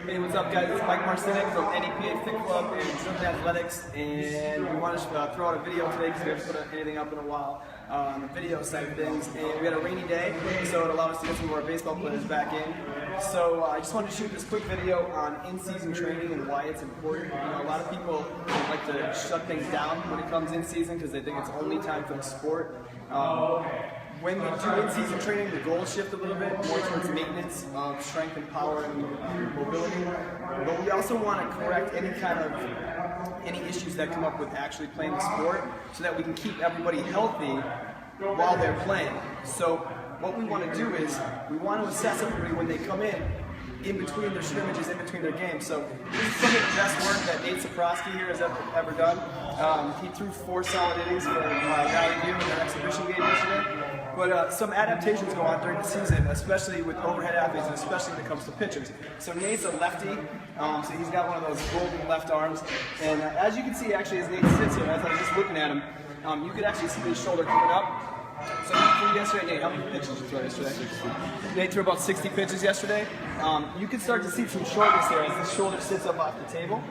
Hey, what's up, guys? It's Mike Marcinek from NEPA Fit Club in German Athletics, and we wanted to throw out a video today because we haven't put anything up in a while on the video side of things. And we had a rainy day, so it allowed us to get some of our baseball players back in. So I just wanted to shoot this quick video on in-season training and why it's important. You know, a lot of people like to shut things down when it comes in season because they think it's only time for the sport. When we do in-season training, the goals shift a little bit more towards maintenance of strength and power and mobility. But we also want to correct any issues that come up with actually playing the sport so that we can keep everybody healthy while they're playing. So what we want to do is we want to assess everybody when they come in between their scrimmages, in between their games. So this is some of the best work that Nate Saprosky here has ever done. He threw 4 solid innings for Valley View in their exhibition game yesterday. But some adaptations go on during the season, especially with overhead athletes, and especially when it comes to pitchers. So Nate's a lefty, so he's got one of those golden left arms. And as you can see, actually, as Nate sits here, as I was just looking at him, you could actually see his shoulder coming up. So he threw yesterday. Nate, how many pitches did you throw yesterday? Nate threw about 60 pitches yesterday. You can start to see some shortness there as the shoulder sits up off the table.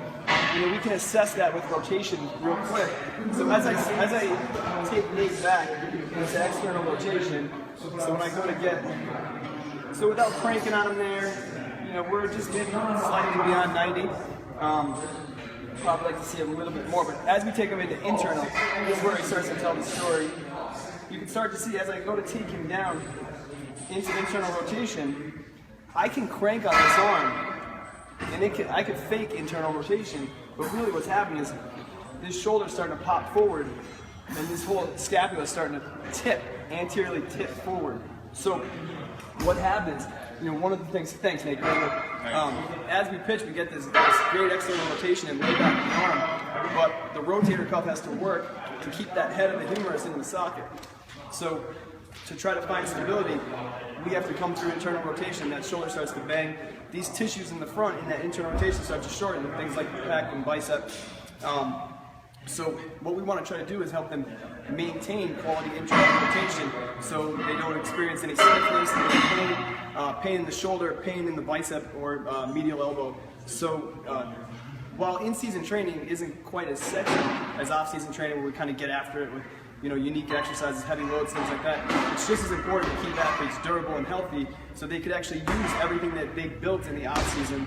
You know, we can assess that with rotation real quick. So as I take Nate back into external rotation, so when I go to get, so without cranking on him there, you know, we're just maybe slightly beyond 90. Probably like to see him a little bit more, but as we take him into internal, this is where he starts to tell the story. You can start to see as I go to take him down into internal rotation, I can crank on this arm, and I could fake internal rotation, but really what's happening is this shoulder's starting to pop forward, and this whole scapula is starting to tip, anteriorly tip forward. So what happens, you know, one of the things, thanks Nate, as we pitch, we get this great external rotation and lay back the arm, but the rotator cuff has to work to keep that head of the humerus in the socket. So to try to find stability, we have to come through internal rotation. That shoulder starts to bang. These tissues in the front in that internal rotation start to shorten, things like the pec and bicep. So what we want to try to do is help them maintain quality internal rotation so they don't experience any stiffness, pain in the shoulder, pain in the bicep or medial elbow. So while in-season training isn't quite as sexy as off-season training where we kind of get after it with, you know, unique exercises, heavy loads, things like that, it's just as important to keep athletes durable and healthy so they could actually use everything that they built in the off-season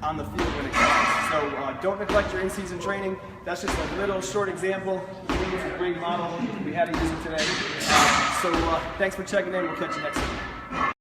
on the field when it counts. So don't neglect your in-season training. That's just a little short example. It's a great model. We had to use it today. So thanks for checking in. We'll catch you next time.